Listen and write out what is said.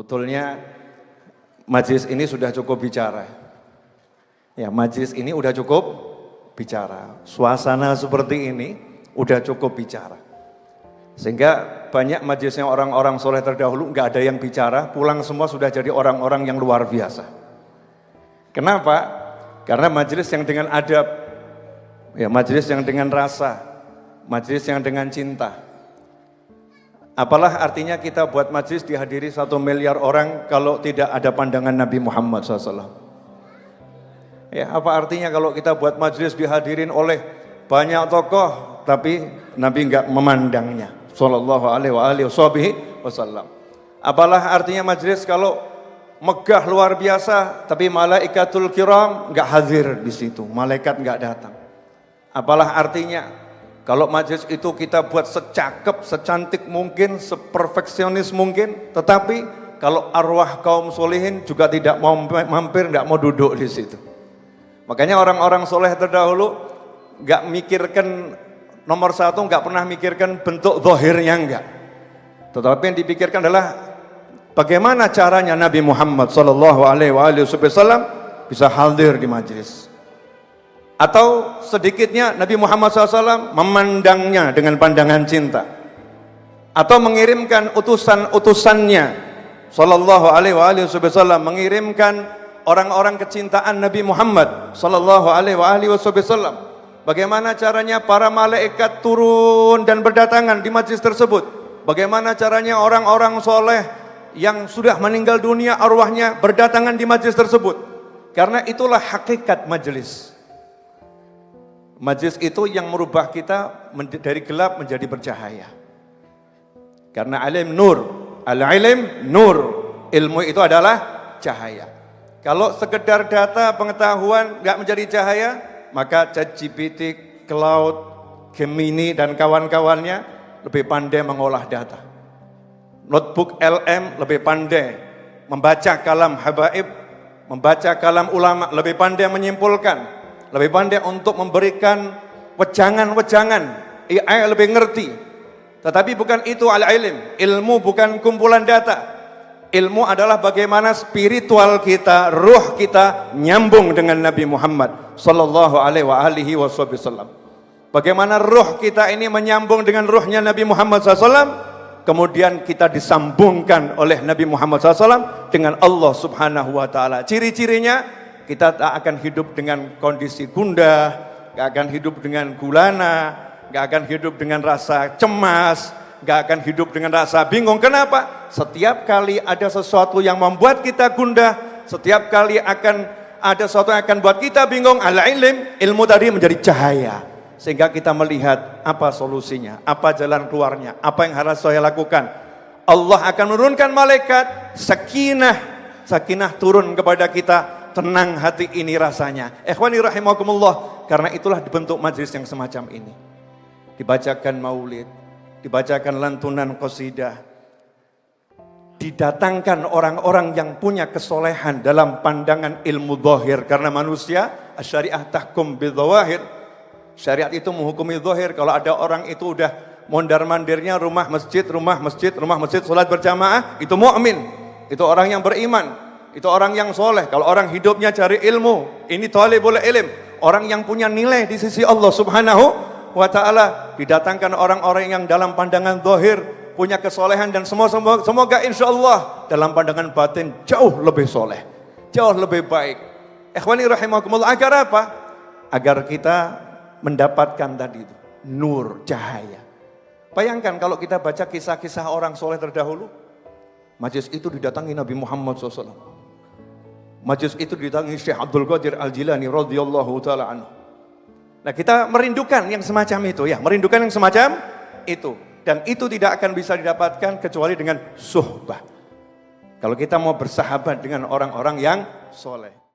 Sebetulnya majelis ini sudah cukup bicara. Ya, majelis ini udah cukup bicara. Suasana seperti ini udah cukup bicara. Sehingga banyak majelisnya orang-orang soleh terdahulu nggak ada yang bicara, pulang semua sudah jadi orang-orang yang luar biasa. Kenapa? Karena majelis yang dengan adab, ya majelis yang dengan rasa, majelis yang dengan cinta. Apalah artinya kita buat majelis dihadiri 1 miliar orang kalau tidak ada pandangan Nabi Muhammad SAW. Ya, apa artinya kalau kita buat majelis dihadirin oleh banyak tokoh tapi Nabi enggak memandangnya sallallahu alaihi wasallam. Apalah artinya majelis kalau megah luar biasa tapi malaikatul kiram enggak hadir di situ, malaikat enggak datang. Apalah artinya kalau majelis itu kita buat secakep, secantik mungkin, seperfeksionis mungkin, tetapi kalau arwah kaum solehin juga tidak mau mampir, tidak mau duduk di situ. Makanya orang-orang soleh terdahulu nggak mikirkan nomor satu, nggak pernah mikirkan bentuk zahirnya enggak. Tetapi yang dipikirkan adalah bagaimana caranya Nabi Muhammad Sallallahu Alaihi Wasallam bisa hadir di majelis. Atau sedikitnya Nabi Muhammad SAW memandangnya dengan pandangan cinta. Atau mengirimkan utusan-utusannya Sallallahu Alaihi Wasallam, mengirimkan orang-orang kecintaan Nabi Muhammad Sallallahu Alaihi Wasallam. Bagaimana caranya para malaikat turun dan berdatangan di majlis tersebut? Bagaimana caranya orang-orang soleh yang sudah meninggal dunia arwahnya berdatangan di majlis tersebut? Karena itulah hakikat majlis. Majlis itu yang merubah kita dari gelap menjadi bercahaya. Karena alim nur, al-ilm nur, ilmu itu adalah cahaya. Kalau sekedar data pengetahuan nggak menjadi cahaya, maka ChatGPT, Cloud, Gemini dan kawan-kawannya lebih pandai mengolah data. Notebook LM lebih pandai membaca kalam habaib, membaca kalam ulama, lebih pandai menyimpulkan. Lebih pandai untuk memberikan wejangan-wejangan, AI lebih ngerti. Tetapi bukan itu al-ilm, ilmu bukan kumpulan data. Ilmu adalah bagaimana spiritual kita, ruh kita nyambung dengan Nabi Muhammad Sallallahu Alaihi Wasallam. Bagaimana ruh kita ini menyambung dengan ruhnya Nabi Muhammad SAW, kemudian kita disambungkan oleh Nabi Muhammad SAW dengan Allah Subhanahu Wa Taala. Ciri-cirinya kita tak akan hidup dengan kondisi gundah, gak akan hidup dengan gulana, gak akan hidup dengan rasa cemas, gak akan hidup dengan rasa bingung. Kenapa? Setiap kali ada sesuatu yang membuat kita gundah, setiap kali akan ada sesuatu yang akan buat kita bingung, al-ilm, ilmu tadi menjadi cahaya. Sehingga kita melihat apa solusinya, apa jalan keluarnya, apa yang harus saya lakukan. Allah akan menurunkan malaikat, sakinah turun kepada kita. Tenang hati ini rasanya. Ikhwani rahimakumullah, karena itulah dibentuk majlis yang semacam ini. Dibacakan maulid, dibacakan lantunan qasidah, didatangkan orang-orang yang punya kesolehan dalam pandangan ilmu zahir. Karena manusia, syariah tahkum bidzawahir. Syariat itu menghukumi zahir. Kalau ada orang itu udah mondar-mandirnya rumah masjid, salat berjamaah, itu mukmin. Itu orang yang beriman. Itu orang yang soleh. Kalau orang hidupnya cari ilmu, ini talibul ilm, orang yang punya nilai di sisi Allah Subhanahu Wa Taala. Didatangkan orang-orang yang dalam pandangan zahir punya kesolehan dan semoga insya Allah dalam pandangan batin jauh lebih soleh, jauh lebih baik. Ikhwani rahimakumullah, agar apa? Agar kita mendapatkan tadi itu nur, cahaya. Bayangkan kalau kita baca kisah-kisah orang soleh terdahulu, majlis itu didatangi Nabi Muhammad SAW. Majlis itu didatangi Syekh Abdul Qadir Al-Jilani radhiyallahu taala anhu. Nah, kita merindukan yang semacam itu ya, merindukan yang semacam itu. Dan itu tidak akan bisa didapatkan kecuali dengan suhbah. Kalau kita mau bersahabat dengan orang-orang yang soleh.